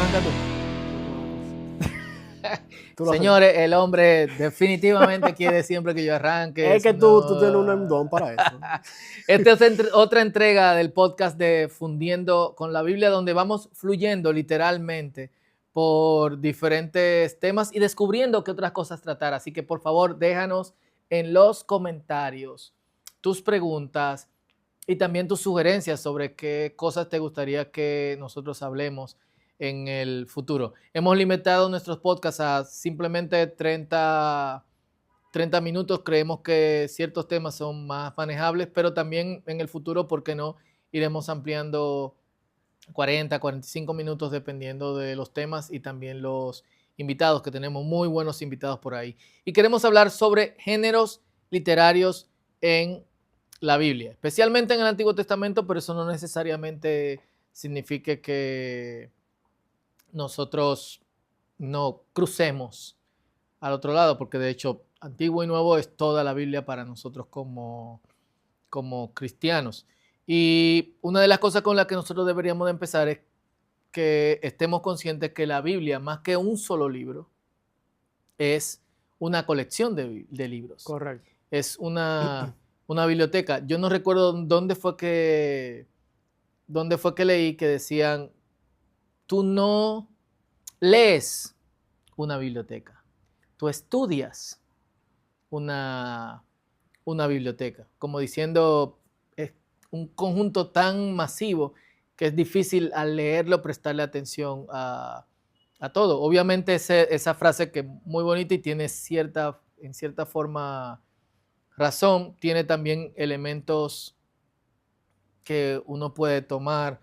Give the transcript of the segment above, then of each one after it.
arrancar tú? Tú lo haces. Señores, el hombre definitivamente quiere siempre que yo arranque. Es que tú tienes un don para eso. Esta es otra entrega del podcast de Fundiendo con la Biblia, donde vamos fluyendo literalmente por diferentes temas y descubriendo qué otras cosas tratar. Así que por favor, déjanos en los comentarios tus preguntas y también tus sugerencias sobre qué cosas te gustaría que nosotros hablemos en el futuro. Hemos limitado nuestros podcasts a simplemente 30 minutos. Creemos que ciertos temas son más manejables, pero también en el futuro, ¿por qué no? Iremos ampliando 40, 45 minutos dependiendo de los temas y también los invitados, que tenemos muy buenos invitados por ahí. Y queremos hablar sobre géneros literarios en la Biblia, especialmente en el Antiguo Testamento, pero eso no necesariamente significa que nosotros no crucemos al otro lado, porque de hecho Antiguo y Nuevo es toda la Biblia para nosotros como cristianos. Y una de las cosas con las que nosotros deberíamos de empezar es que estemos conscientes que la Biblia, más que un solo libro, es una colección de libros. Correcto. Es una biblioteca. Yo no recuerdo dónde fue que leí que decían, tú no lees una biblioteca, tú estudias una biblioteca, como diciendo, es un conjunto tan masivo que es difícil al leerlo prestarle atención a todo. Obviamente esa frase, que es muy bonita y tiene en cierta forma razón, tiene también elementos que uno puede tomar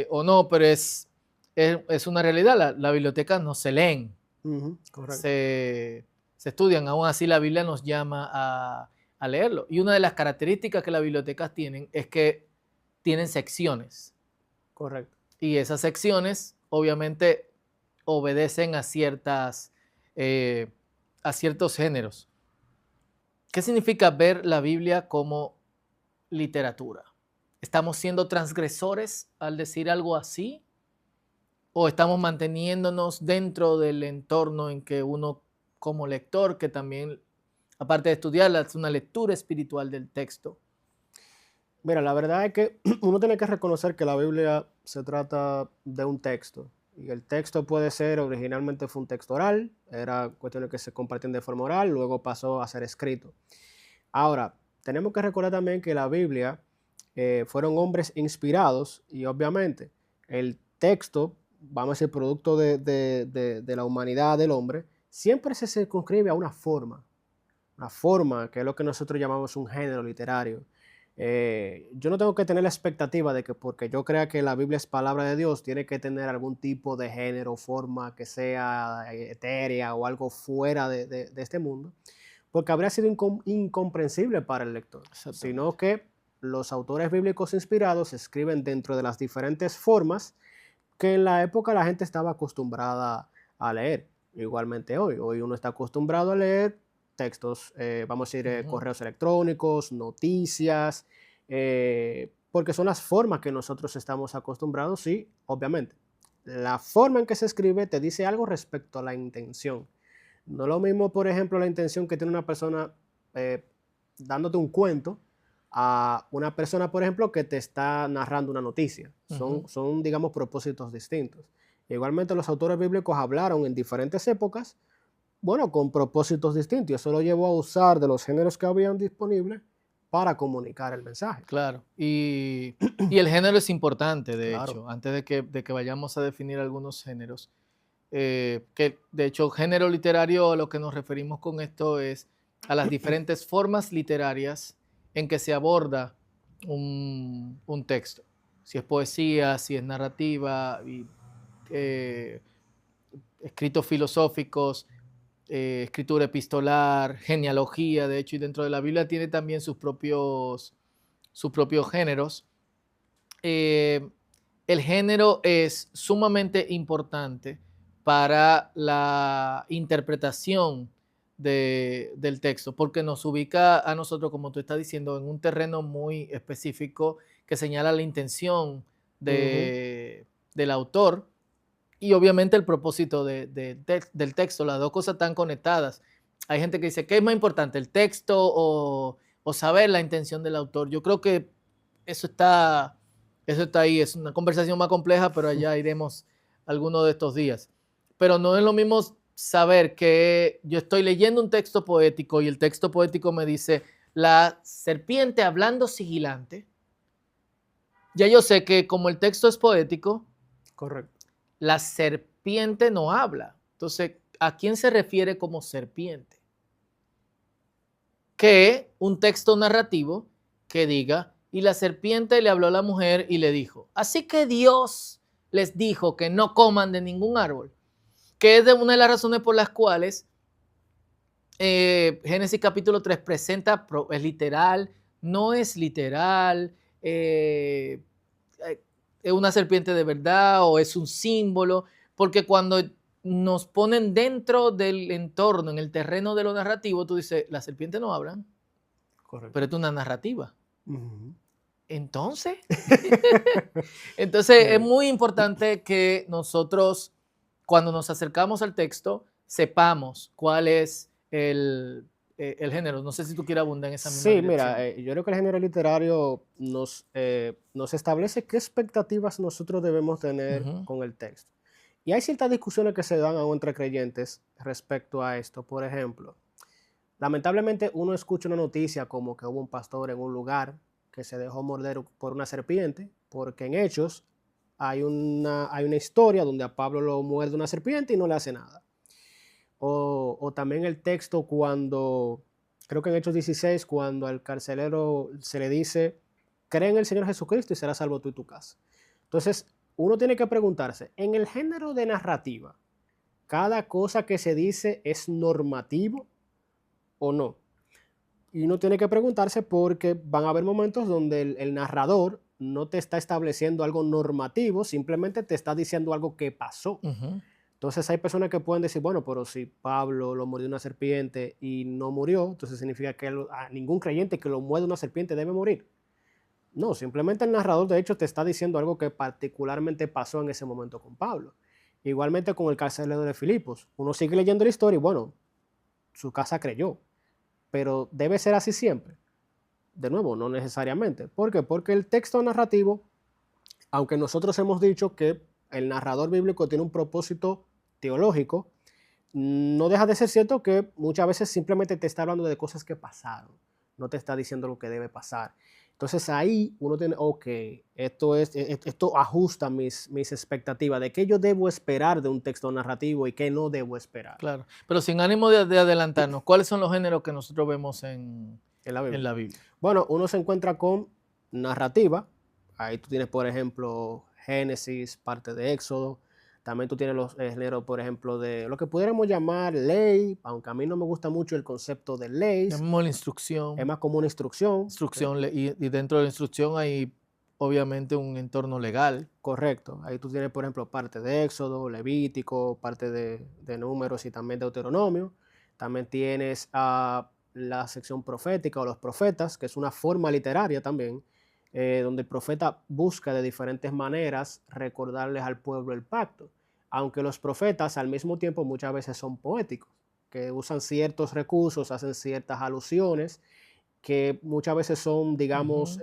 o no, pero es una realidad. La biblioteca no se leen, Correcto. se estudian. Aún así la Biblia nos llama a leerlo. Y una de las características que las bibliotecas tienen es que tienen secciones. Correcto. Y esas secciones obviamente obedecen a ciertos géneros. ¿Qué significa ver la Biblia como literatura? ¿Estamos siendo transgresores al decir algo así? ¿O estamos manteniéndonos dentro del entorno en que uno, como lector, que también, aparte de estudiarla, es una lectura espiritual del texto? Mira, la verdad es que uno tiene que reconocer que la Biblia se trata de un texto. Y el texto puede ser, originalmente fue un texto oral, era cuestiones que se compartían de forma oral, luego pasó a ser escrito. Ahora, tenemos que recordar también que la Biblia fueron hombres inspirados y obviamente el texto, vamos a decir, producto de la humanidad del hombre, siempre se circunscribe a una forma que es lo que nosotros llamamos un género literario. Yo no tengo que tener la expectativa de que porque yo crea que la Biblia es palabra de Dios, tiene que tener algún tipo de género, forma que sea etérea o algo fuera de este mundo, porque habría sido incomprensible para el lector, sino que los autores bíblicos inspirados escriben dentro de las diferentes formas que en la época la gente estaba acostumbrada a leer. Igualmente hoy uno está acostumbrado a leer textos, vamos a decir, correos electrónicos, noticias, porque son las formas que nosotros estamos acostumbrados, sí, obviamente. La forma en que se escribe te dice algo respecto a la intención. No es lo mismo, por ejemplo, la intención que tiene una persona dándote un cuento a una persona, por ejemplo, que te está narrando una noticia. Son, digamos, propósitos distintos. Igualmente, los autores bíblicos hablaron en diferentes épocas, bueno, con propósitos distintos. Y eso lo llevó a usar de los géneros que habían disponibles para comunicar el mensaje. Claro, y el género es importante, de Claro. hecho, antes de que vayamos a definir algunos géneros, que de hecho género literario, a lo que nos referimos con esto es a las diferentes formas literarias en que se aborda un texto, si es poesía, si es narrativa, escritos filosóficos, escritura epistolar, genealogía, de hecho, y dentro de la Biblia tiene también sus propios géneros. El género es sumamente importante para la interpretación del texto, porque nos ubica a nosotros, como tú estás diciendo, en un terreno muy específico que señala la intención del autor, y obviamente el propósito del texto, las dos cosas están conectadas. Hay gente que dice, ¿qué es más importante, el texto o saber la intención del autor? Yo creo que eso está ahí, es una conversación más compleja, pero allá iremos alguno de estos días. Pero no es lo mismo saber que yo estoy leyendo un texto poético y el texto poético me dice, la serpiente hablando sigilante. Ya yo sé que como el texto es poético, Correcto. la serpiente no habla. Entonces, ¿a quién se refiere como serpiente? Que un texto narrativo que diga, y la serpiente le habló a la mujer y le dijo, así que Dios les dijo que no coman de ningún árbol, que es de una de las razones por las cuales Génesis capítulo 3 presenta, es literal, no es literal, es una serpiente de verdad o es un símbolo, porque cuando nos ponen dentro del entorno, en el terreno de lo narrativo, tú dices, las serpientes no hablan, Correcto. pero es una narrativa. Uh-huh. Entonces, es muy importante que nosotros, cuando nos acercamos al texto, sepamos cuál es el género. No sé si tú quieres abundar en esa misma Sí, dirección. mira, yo creo que el género literario nos establece qué expectativas nosotros debemos tener con el texto. Y hay ciertas discusiones que se dan aún entre creyentes respecto a esto. Por ejemplo, lamentablemente uno escucha una noticia como que hubo un pastor en un lugar que se dejó morder por una serpiente, porque en Hechos hay una historia donde a Pablo lo muerde una serpiente y no le hace nada. O también el texto cuando, creo que en Hechos 16, cuando al carcelero se le dice, cree en el Señor Jesucristo y serás salvo tú y tu casa. Entonces, uno tiene que preguntarse, en el género de narrativa, ¿cada cosa que se dice es normativo o no? Y uno tiene que preguntarse porque van a haber momentos donde el narrador no te está estableciendo algo normativo, simplemente te está diciendo algo que pasó. Entonces hay personas que pueden decir, bueno, pero si Pablo lo mordió una serpiente y no murió, entonces significa que a ningún creyente que lo muerde una serpiente debe morir. No, simplemente el narrador de hecho te está diciendo algo que particularmente pasó en ese momento con Pablo. Igualmente con el carcelero de Filipos. Uno sigue leyendo la historia y bueno, su casa creyó. Pero debe ser así siempre. De nuevo, no necesariamente. ¿Por qué? Porque el texto narrativo, aunque nosotros hemos dicho que el narrador bíblico tiene un propósito teológico, no deja de ser cierto que muchas veces simplemente te está hablando de cosas que pasaron, no te está diciendo lo que debe pasar. Entonces ahí uno tiene, ok, esto ajusta mis expectativas de qué yo debo esperar de un texto narrativo y qué no debo esperar. Claro, pero sin ánimo de adelantarnos, ¿cuáles son los géneros que nosotros vemos en la Biblia? Bueno, uno se encuentra con narrativa, ahí tú tienes por ejemplo Génesis, parte de Éxodo. También tú tienes los géneros, por ejemplo, de lo que pudiéramos llamar ley, aunque a mí no me gusta mucho el concepto de ley. Llamamos la instrucción. Es más como una instrucción. Y dentro de la instrucción hay obviamente un entorno legal. Correcto. Ahí tú tienes, por ejemplo, parte de Éxodo, Levítico, parte de Números y también de Deuteronomio. También tienes la sección profética o los profetas, que es una forma literaria también, donde el profeta busca de diferentes maneras recordarles al pueblo el pacto. Aunque los profetas al mismo tiempo muchas veces son poéticos, que usan ciertos recursos, hacen ciertas alusiones que muchas veces son, digamos,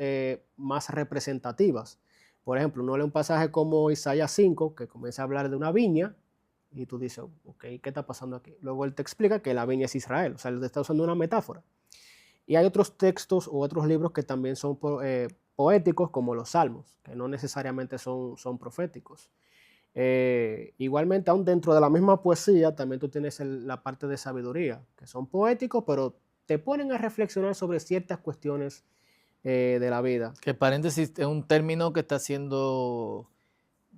más representativas. Por ejemplo, uno lee un pasaje como Isaías 5, que comienza a hablar de una viña, y tú dices, ok, ¿qué está pasando aquí? Luego él te explica que la viña es Israel, o sea, él está usando una metáfora. Y hay otros textos u otros libros que también son poéticos, como los Salmos, que no necesariamente son proféticos. Igualmente, aún dentro de la misma poesía, también tú tienes la parte de sabiduría, que son poéticos, pero te ponen a reflexionar sobre ciertas cuestiones de la vida. Que paréntesis es un término que está siendo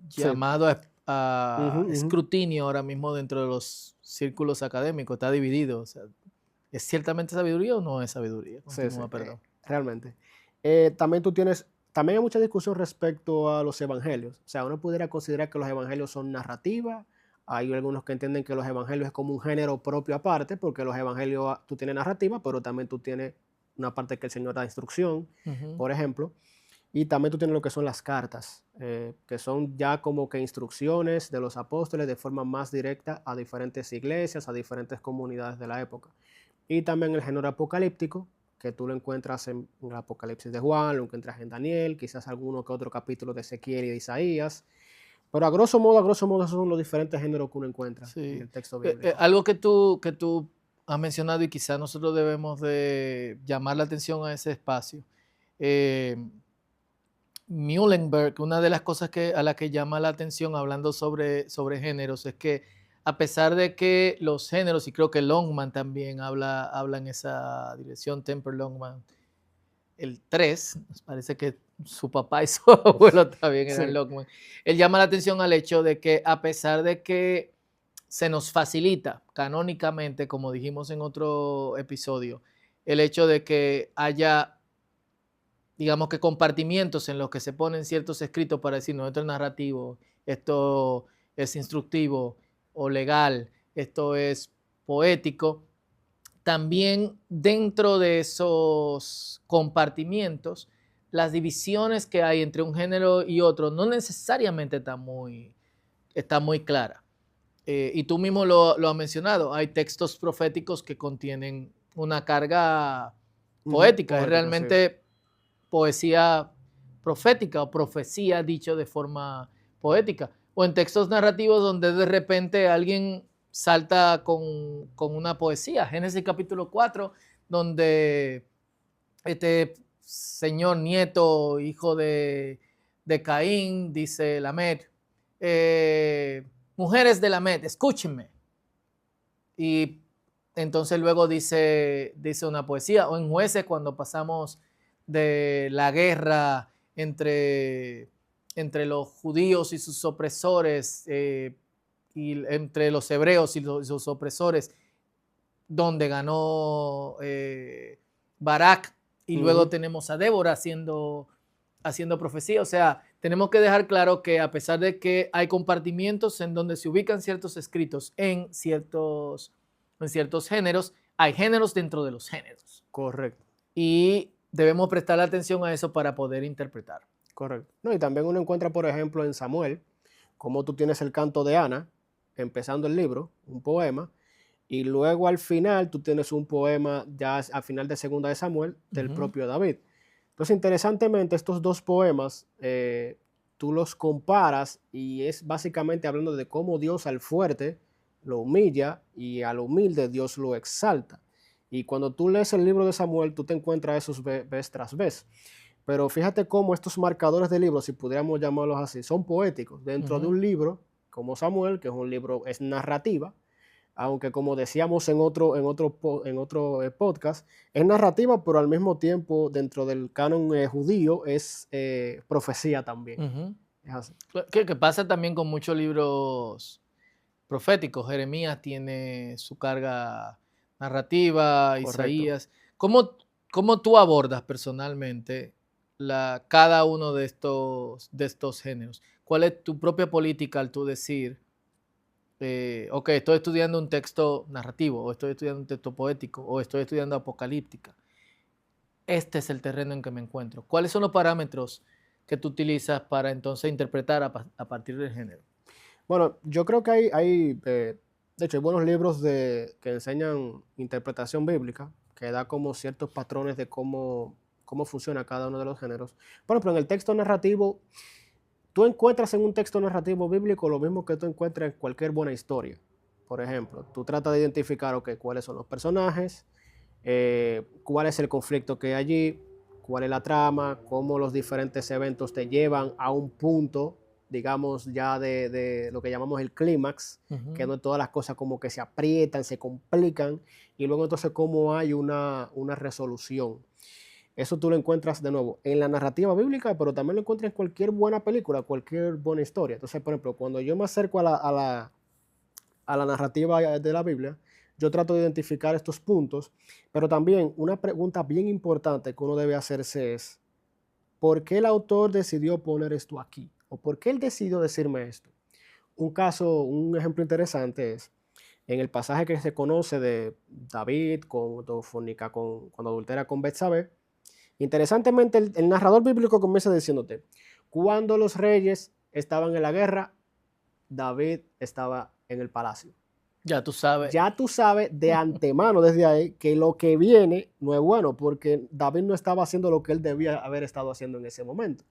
llamado a escrutinio ahora mismo dentro de los círculos académicos, está dividido. O sea, ¿es ciertamente sabiduría o no es sabiduría? Continúa, perdón. Realmente. También tú tienes, también hay mucha discusión respecto a los evangelios. O sea, uno pudiera considerar que los evangelios son narrativa. Hay algunos que entienden que los evangelios es como un género propio aparte, porque los evangelios tú tienes narrativa, pero también tú tienes una parte que el Señor da instrucción, por ejemplo. Y también tú tienes lo que son las cartas, que son ya como que instrucciones de los apóstoles de forma más directa a diferentes iglesias, a diferentes comunidades de la época. Y también el género apocalíptico, que tú lo encuentras en el Apocalipsis de Juan, lo encuentras en Daniel, quizás alguno que otro capítulo de Ezequiel y de Isaías. Pero a grosso modo, esos son los diferentes géneros que uno encuentra en Sí. el texto bíblico. Algo que tú has mencionado y quizás nosotros debemos de llamar la atención a ese espacio. Eh, Muhlenberg, una de las cosas a la que llama la atención hablando sobre géneros es que a pesar de que los géneros, y creo que Longman también habla en esa dirección, Temper Longman, el 3 nos parece que su papá y su abuelo también eran Sí, Longman, él llama la atención al hecho de que a pesar de que se nos facilita canónicamente, como dijimos en otro episodio, el hecho de que haya, digamos que compartimientos en los que se ponen ciertos escritos para decir, no, esto es narrativo, esto es instructivo o legal, esto es poético. También dentro de esos compartimientos, las divisiones que hay entre un género y otro no necesariamente está muy clara. Y tú mismo lo has mencionado, hay textos proféticos que contienen una carga poética, es poética, sí. realmente poesía profética o profecía dicho de forma poética, o en textos narrativos donde de repente alguien salta con una poesía. Génesis capítulo 4, donde este señor nieto, hijo de Caín, dice Lamed, mujeres de Lamed, escúchenme. Y entonces luego dice una poesía, o en Jueces cuando pasamos de la guerra entre los judíos y sus opresores, y entre los hebreos y sus opresores, donde ganó Barak, y luego tenemos a Débora haciendo profecía. O sea, tenemos que dejar claro que a pesar de que hay compartimientos en donde se ubican ciertos escritos en ciertos géneros, hay géneros dentro de los géneros. Correcto, Y debemos prestar atención a eso para poder interpretar. correcto. No, y también uno encuentra, por ejemplo, en Samuel, como tú tienes el canto de Ana, empezando el libro, un poema, y luego al final tú tienes un poema ya al final de Segunda de Samuel del propio David. Entonces, interesantemente, estos dos poemas, tú los comparas y es básicamente hablando de cómo Dios al fuerte lo humilla y al humilde Dios lo exalta. Y cuando tú lees el libro de Samuel, tú te encuentras esos vez tras vez. Pero fíjate cómo estos marcadores de libros, si pudiéramos llamarlos así, son poéticos. Dentro de un libro como Samuel, que es un libro, es narrativa, aunque como decíamos en otro podcast, es narrativa, pero al mismo tiempo dentro del canon judío es profecía también. Es así. Que pasa también con muchos libros proféticos. Jeremías tiene su carga narrativa, Correcto. Isaías. ¿Cómo tú abordas personalmente cada uno de estos géneros? ¿Cuál es tu propia política al tú decir, ok, estoy estudiando un texto narrativo, o estoy estudiando un texto poético, o estoy estudiando apocalíptica? Este es el terreno en que me encuentro. ¿Cuáles son los parámetros que tú utilizas para entonces interpretar a partir del género? Bueno, yo creo que de hecho, hay buenos libros que enseñan interpretación bíblica, que da como ciertos patrones de cómo funciona cada uno de los géneros. Por ejemplo, en el texto narrativo, tú encuentras en un texto narrativo bíblico lo mismo que tú encuentras en cualquier buena historia. Por ejemplo, tú tratas de identificar, ok, cuáles son los personajes, cuál es el conflicto que hay allí, cuál es la trama, cómo los diferentes eventos te llevan a un punto, digamos, ya de lo que llamamos el clímax, que no todas las cosas como que se aprietan, se complican, y luego entonces cómo hay una resolución. Eso tú lo encuentras de nuevo en la narrativa bíblica, pero también lo encuentras en cualquier buena película, cualquier buena historia. Entonces, por ejemplo, cuando yo me acerco a la narrativa de la Biblia, yo trato de identificar estos puntos, pero también una pregunta bien importante que uno debe hacerse es, ¿por qué el autor decidió poner esto aquí? ¿O por qué él decidió decirme esto? Un ejemplo interesante es en el pasaje que se conoce de David cuando adultera con Betsabé. Interesantemente, el narrador bíblico comienza diciéndote, cuando los reyes estaban en la guerra, David estaba en el palacio. Ya tú sabes. Ya tú sabes de antemano desde ahí que lo que viene no es bueno, porque David no estaba haciendo lo que él debía haber estado haciendo en ese momento.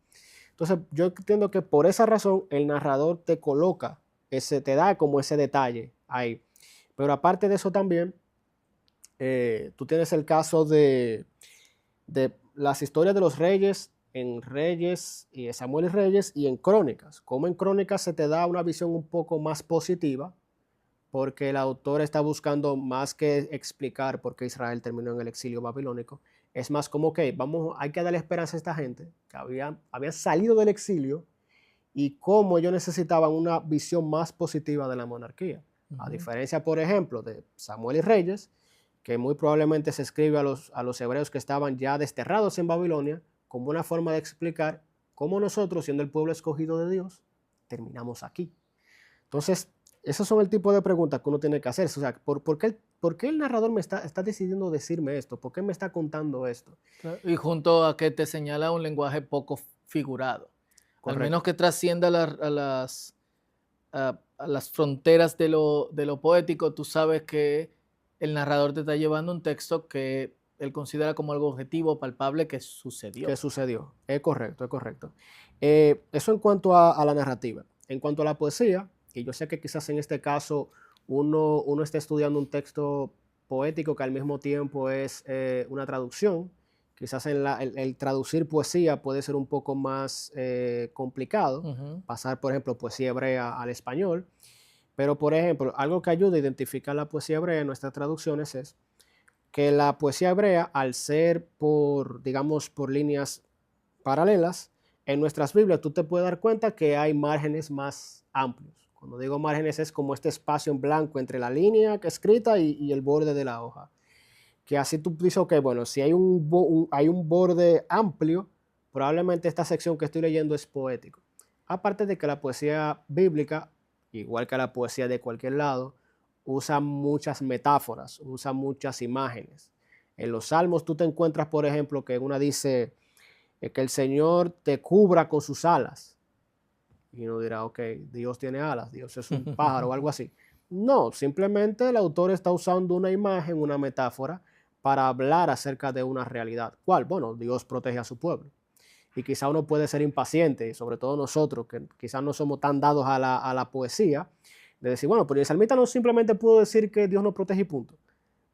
Entonces, yo entiendo que por esa razón el narrador te coloca, te da como ese detalle ahí. Pero aparte de eso también, tú tienes el caso de las historias de los reyes en Reyes y Samuel y Reyes y en Crónicas. Como en Crónicas se te da una visión un poco más positiva, porque el autor está buscando más que explicar por qué Israel terminó en el exilio babilónico. Es más como que hay que darle esperanza a esta gente que había salido del exilio y cómo ellos necesitaban una visión más positiva de la monarquía. A diferencia, por ejemplo, de Samuel y Reyes, que muy probablemente se escribe a los hebreos que estaban ya desterrados en Babilonia, como una forma de explicar cómo nosotros, siendo el pueblo escogido de Dios, terminamos aquí. Entonces, esos son el tipo de preguntas que uno tiene que hacer. O sea, ¿por qué el narrador me está decidiendo decirme esto? ¿Por qué me está contando esto? Y junto a que te señala un lenguaje poco figurado. Correcto. Al menos que trascienda a las fronteras de lo poético, tú sabes que el narrador te está llevando un texto que él considera como algo objetivo, palpable, que sucedió. Que sucedió, es correcto, es correcto. Eso en cuanto a la narrativa. En cuanto a la poesía, y yo sé que quizás en este caso uno está estudiando un texto poético que al mismo tiempo es una traducción. Quizás el traducir poesía puede ser un poco más complicado, pasar, por ejemplo, poesía hebrea al español. Pero, por ejemplo, algo que ayuda a identificar la poesía hebrea en nuestras traducciones es que la poesía hebrea, al ser digamos, por líneas paralelas, en nuestras Biblias tú te puedes dar cuenta que hay márgenes más amplios. Cuando digo márgenes es como este espacio en blanco entre la línea escrita y el borde de la hoja. Que así tú dices, ok, bueno, si hay un borde amplio, probablemente esta sección que estoy leyendo es poético. Aparte de que la poesía bíblica, igual que la poesía de cualquier lado, usa muchas metáforas, usa muchas imágenes. En los salmos tú te encuentras, por ejemplo, que una dice que el Señor te cubra con sus alas. Y uno dirá, ok, Dios tiene alas, Dios es un pájaro o algo así. No, simplemente el autor está usando una imagen, una metáfora, para hablar acerca de una realidad. ¿Cuál? Bueno, Dios protege a su pueblo. Y quizá uno puede ser impaciente, sobre todo nosotros, que quizás no somos tan dados a la poesía, de decir, bueno, pero el salmista no simplemente pudo decir que Dios nos protege y punto.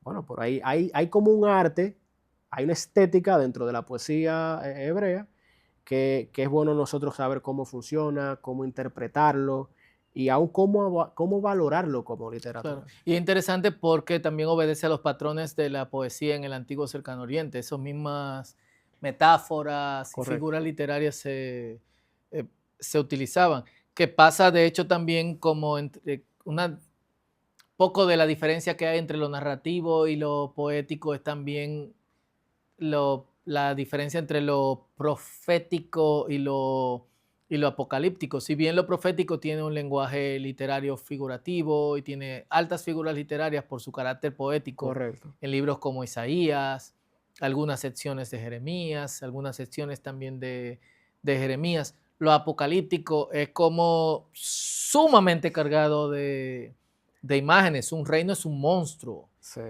Bueno, por ahí hay como un arte, hay una estética dentro de la poesía hebrea que es bueno nosotros saber cómo funciona, cómo interpretarlo y aún cómo valorarlo como literatura. Claro. Y es interesante porque también obedece a los patrones de la poesía en el antiguo Cercano Oriente. Esas mismas metáforas y figuras literarias se utilizaban. Que pasa, de hecho, también como poco de la diferencia que hay entre lo narrativo y lo poético es también la diferencia entre lo profético y lo apocalíptico. Si bien lo profético tiene un lenguaje literario figurativo y tiene altas figuras literarias por su carácter poético, correcto, en libros como Isaías, algunas secciones de Jeremías, algunas secciones también de Jeremías, lo apocalíptico es como sumamente cargado de imágenes. Un reino es un monstruo. sí.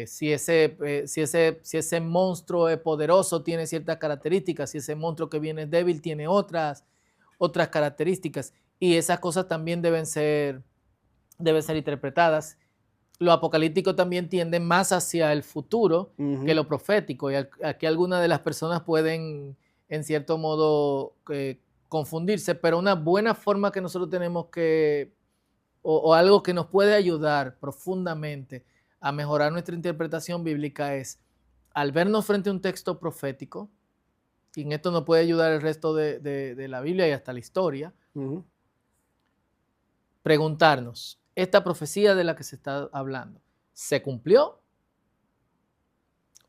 Si ese monstruo es poderoso, tiene ciertas características. Si ese monstruo que viene débil, tiene otras características. Y esas cosas también deben ser interpretadas. Lo apocalíptico también tiende más hacia el futuro que lo profético. Y aquí algunas de las personas pueden, en cierto modo, confundirse, pero una buena forma que nosotros tenemos que, o algo que nos puede ayudar profundamente a mejorar nuestra interpretación bíblica es, al vernos frente a un texto profético, y en esto nos puede ayudar el resto de la Biblia y hasta la historia, preguntarnos, ¿esta profecía de la que se está hablando se cumplió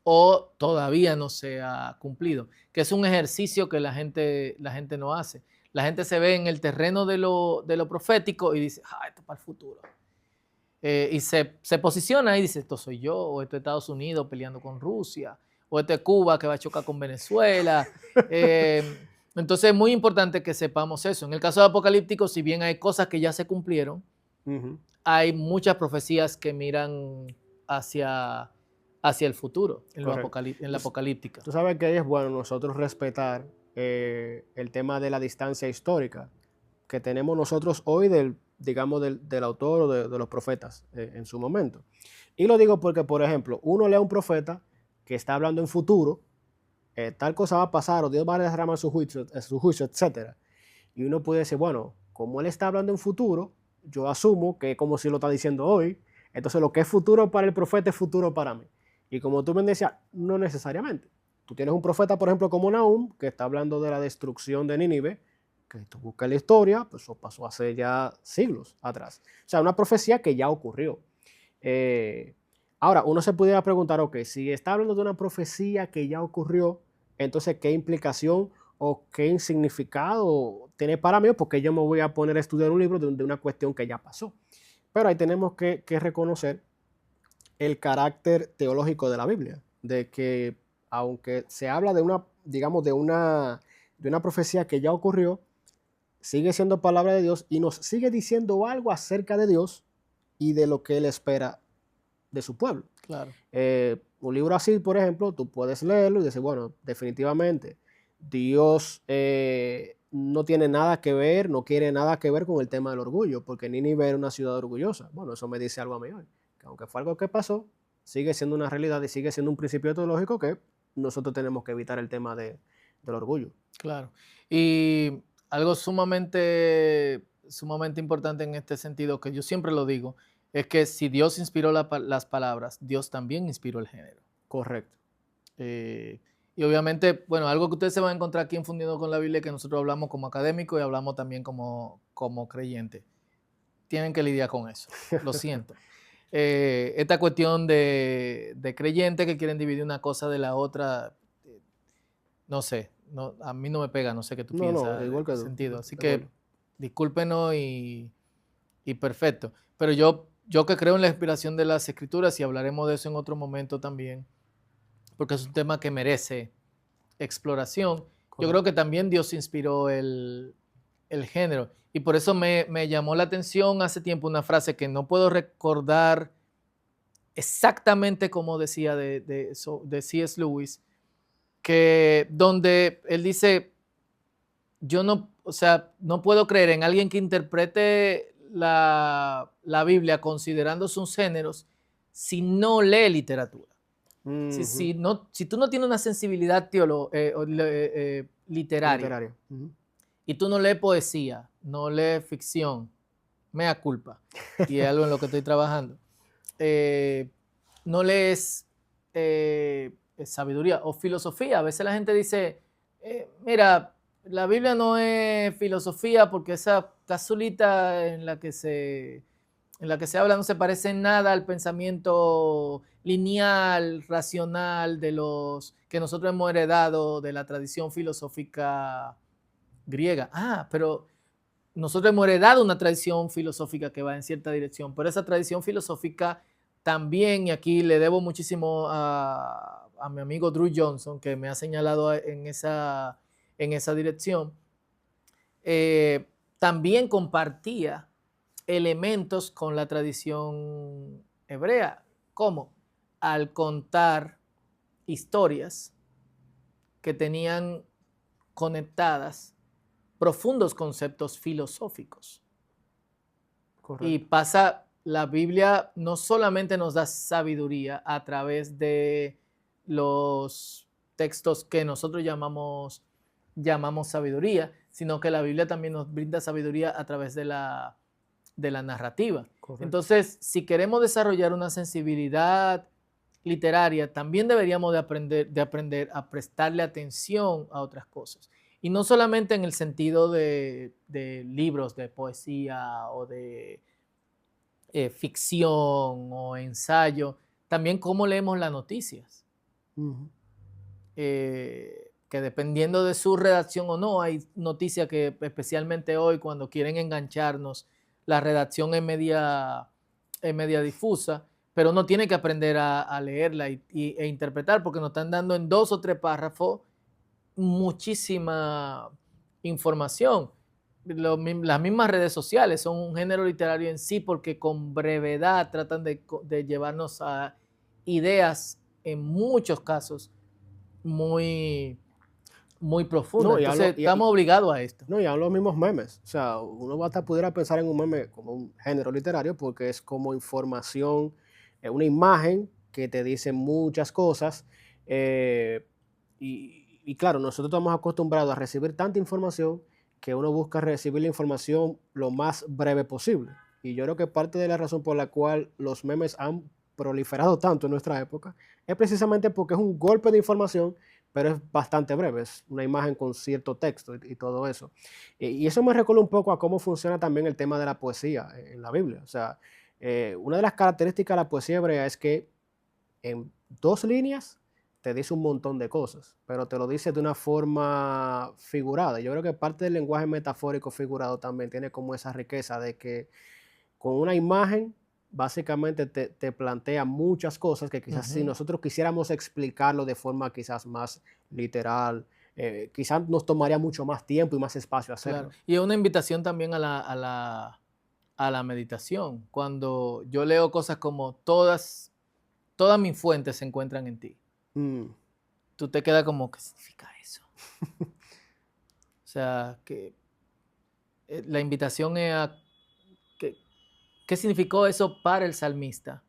o todavía no se ha cumplido? Que es un ejercicio que la gente no hace. La gente se ve en el terreno de lo profético y dice, esto es para el futuro. Y se posiciona y dice, esto soy yo, o esto es Estados Unidos peleando con Rusia, o este es Cuba que va a chocar con Venezuela. Entonces es muy importante que sepamos eso. En el caso de Apocalíptico, si bien hay cosas que ya se cumplieron, hay muchas profecías que miran hacia el futuro en la apocalíptica. Tú sabes que ahí es bueno nosotros respetar el tema de la distancia histórica que tenemos nosotros hoy del autor o de los profetas en su momento. Y lo digo porque, por ejemplo, uno lee a un profeta que está hablando en futuro, tal cosa va a pasar, o Dios va a derramar su juicio, etc. Y uno puede decir, bueno, como él está hablando en futuro, yo asumo que es como si lo está diciendo hoy, entonces lo que es futuro para el profeta es futuro para mí. Y como tú me decías, no necesariamente. Tú tienes un profeta, por ejemplo, como Nahum, que está hablando de la destrucción de Nínive, que tú buscas la historia, pues eso pasó hace ya siglos atrás. O sea, una profecía que ya ocurrió. Ahora, uno se pudiera preguntar, ok, si está hablando de una profecía que ya ocurrió, entonces, ¿qué implicación o qué significado tiene para mí? Porque yo me voy a poner a estudiar un libro de una cuestión que ya pasó. Pero ahí tenemos que reconocer el carácter teológico de la Biblia, de que aunque se habla de una, digamos, de una profecía que ya ocurrió, sigue siendo palabra de Dios y nos sigue diciendo algo acerca de Dios y de lo que Él espera de su pueblo. Claro. Un libro así, por ejemplo, tú puedes leerlo y decir, bueno, definitivamente Dios no tiene nada que ver, no quiere nada que ver con el tema del orgullo, porque Nínive era una ciudad orgullosa. Bueno, eso me dice algo a mí hoy, que aunque fue algo que pasó, sigue siendo una realidad y sigue siendo un principio teológico que nosotros tenemos que evitar el tema del orgullo. Claro. Y algo sumamente importante en este sentido, que yo siempre lo digo, es que si Dios inspiró las palabras, Dios también inspiró el género. Correcto. Y obviamente, bueno, algo que ustedes se van a encontrar aquí en Fundiendo con la Biblia, que nosotros hablamos como académicos y hablamos también como creyentes. Tienen que lidiar con eso, lo siento. Esta cuestión de creyentes que quieren dividir una cosa de la otra, no sé, a mí no me pega, no sé qué tú piensas igual en que ese tú, sentido. Así de que acuerdo. discúlpenos y perfecto. Pero yo que creo en la inspiración de las escrituras, y hablaremos de eso en otro momento también, porque es un tema que merece exploración. Correcto. Yo creo que también Dios inspiró el género. Y por eso me llamó la atención hace tiempo una frase que no puedo recordar exactamente como decía de C.S. Lewis, que donde él dice, yo no puedo creer en alguien que interprete la Biblia considerando sus géneros si no lee literatura. Si tú no tienes una sensibilidad literaria y tú no lees poesía, no lees ficción, mea culpa, y es algo en lo que estoy trabajando, no lees sabiduría o filosofía. A veces la gente dice, mira, la Biblia no es filosofía porque esa casulita en la que se habla no se parece en nada al pensamiento lineal, racional de los que nosotros hemos heredado de la tradición filosófica griega. Pero nosotros hemos heredado una tradición filosófica que va en cierta dirección, pero esa tradición filosófica también, y aquí le debo muchísimo a mi amigo Drew Johnson, que me ha señalado en esa dirección, también compartía elementos con la tradición hebrea, como al contar historias que tenían conectadas profundos conceptos filosóficos. Correcto. Y la Biblia no solamente nos da sabiduría a través de los textos que nosotros llamamos sabiduría, sino que la Biblia también nos brinda sabiduría a través de la narrativa. Correcto. Entonces, si queremos desarrollar una sensibilidad literaria, también deberíamos de aprender a prestarle atención a otras cosas. Y no solamente en el sentido de libros de poesía o de ficción o ensayo, también cómo leemos las noticias. Que dependiendo de su redacción o no, hay noticias que especialmente hoy cuando quieren engancharnos, la redacción es media difusa, pero uno tiene que aprender a leerla e interpretar, porque nos están dando en 2 o 3 párrafos muchísima información. Las mismas redes sociales son un género literario en sí, porque con brevedad tratan de llevarnos a ideas, en muchos casos, muy, muy profundas. No, Entonces, estamos obligados a esto. no, ya los mismos memes. O sea, uno hasta pudiera pensar en un meme como un género literario porque es como información, una imagen que te dice muchas cosas. Y claro, nosotros estamos acostumbrados a recibir tanta información que uno busca recibir la información lo más breve posible. Y yo creo que parte de la razón por la cual los memes han proliferado tanto en nuestra época es precisamente porque es un golpe de información, pero es bastante breve, es una imagen con cierto texto y todo eso. Y eso me recuerda un poco a cómo funciona también el tema de la poesía en la Biblia. O sea, una de las características de la poesía hebrea es que en 2 líneas te dice un montón de cosas, pero te lo dice de una forma figurada. Yo creo que parte del lenguaje metafórico figurado también tiene como esa riqueza de que con una imagen básicamente te plantea muchas cosas que quizás si nosotros quisiéramos explicarlo de forma quizás más literal, quizás nos tomaría mucho más tiempo y más espacio hacerlo. Claro. Y es una invitación también a la meditación. Cuando yo leo cosas como todas mis fuentes se encuentran en ti, Mm, tú te quedas como, ¿qué significa eso? O sea, que la invitación es a ¿qué significó eso para el salmista?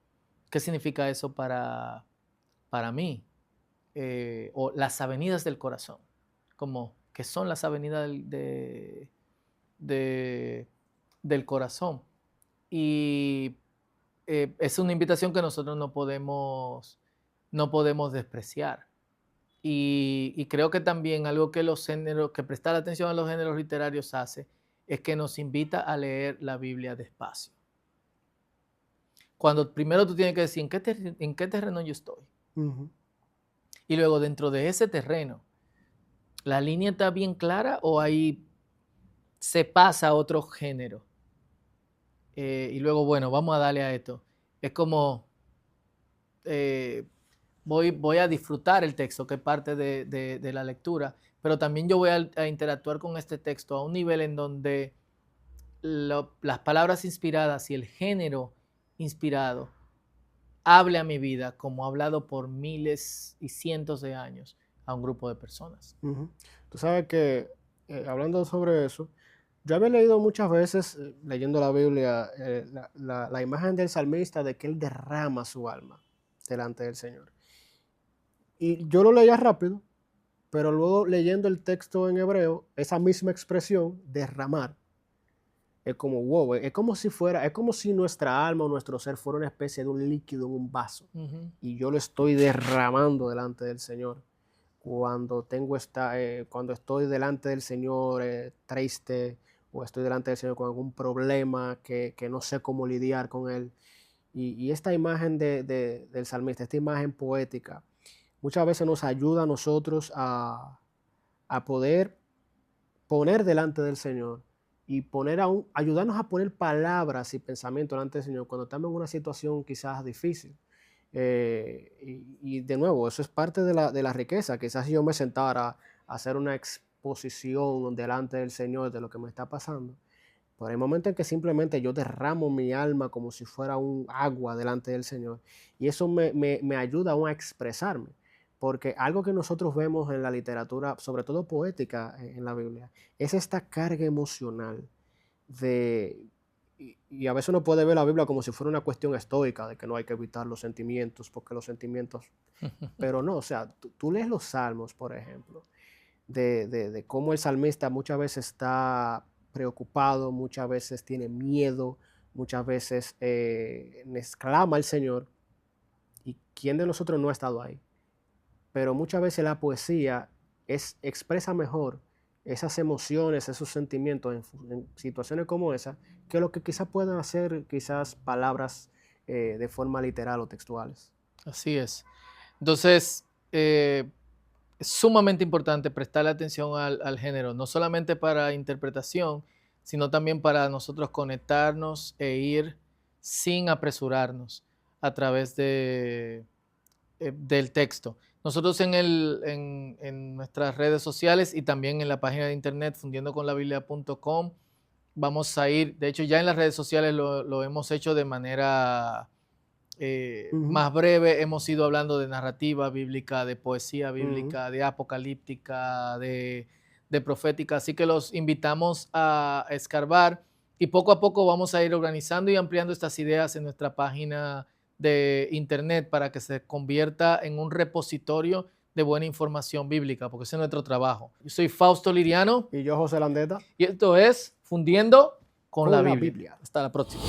¿Qué significa eso para mí? O las avenidas del corazón, como que son las avenidas de- del corazón. Y es una invitación que nosotros no podemos despreciar. Y creo que también algo que que prestar atención a los géneros literarios hace es que nos invita a leer la Biblia despacio. Cuando primero tú tienes que decir en qué terreno yo estoy. ujú. Y luego dentro de ese terreno, ¿la línea está bien clara o ahí se pasa a otro género? Y luego, bueno, vamos a darle a esto. Es como, eh, voy a disfrutar el texto, que es parte de la lectura, pero también yo voy a interactuar con este texto a un nivel en donde las palabras inspiradas y el género inspirado hable a mi vida como ha hablado por miles y cientos de años a un grupo de personas. Ujú. Tú sabes que, hablando sobre eso, yo había leído muchas veces, leyendo la Biblia, la imagen del salmista de que él derrama su alma delante del Señor. Y yo lo leía rápido, pero luego leyendo el texto en hebreo, esa misma expresión, derramar, es como wow, es como si fuera, es como si nuestra alma o nuestro ser fuera una especie de un líquido en un vaso. Ujú. Y yo lo estoy derramando delante del Señor cuando estoy delante del Señor triste o estoy delante del Señor con algún problema que no sé cómo lidiar con él. Y esta imagen del salmista, esta imagen poética, muchas veces nos ayuda a nosotros a poder poner delante del Señor y ayudarnos a poner palabras y pensamientos delante del Señor cuando estamos en una situación quizás difícil. Y de nuevo, eso es parte de la riqueza. Quizás si yo me sentara a hacer una exposición delante del Señor de lo que me está pasando, pero hay momentos en que simplemente yo derramo mi alma como si fuera un agua delante del Señor. Y eso me ayuda aún a expresarme. Porque algo que nosotros vemos en la literatura, sobre todo poética en la Biblia, es esta carga emocional de, y a veces uno puede ver la Biblia como si fuera una cuestión estoica, de que no hay que evitar los sentimientos, porque los sentimientos, pero no, o sea, tú lees los salmos, por ejemplo, de cómo el salmista muchas veces está preocupado, muchas veces tiene miedo, muchas veces exclama al Señor, y quién de nosotros no ha estado ahí. Pero muchas veces la poesía expresa mejor esas emociones, esos sentimientos en situaciones como esa, que lo que quizás puedan hacer quizás palabras de forma literal o textuales. Así es. Entonces, es sumamente importante prestarle atención al género, no solamente para interpretación, sino también para nosotros conectarnos e ir sin apresurarnos a través del texto. Nosotros en nuestras redes sociales y también en la página de internet fundiendoconlabiblia.com vamos a ir, de hecho ya en las redes sociales lo hemos hecho de manera más breve, hemos ido hablando de narrativa bíblica, de poesía bíblica, de apocalíptica, de profética, así que los invitamos a escarbar y poco a poco vamos a ir organizando y ampliando estas ideas en nuestra página de internet para que se convierta en un repositorio de buena información bíblica, porque ese es nuestro trabajo. Yo soy Fausto Liriano. Y yo, José Landeta. Y esto es Fundiendo con la Biblia. Hasta la próxima.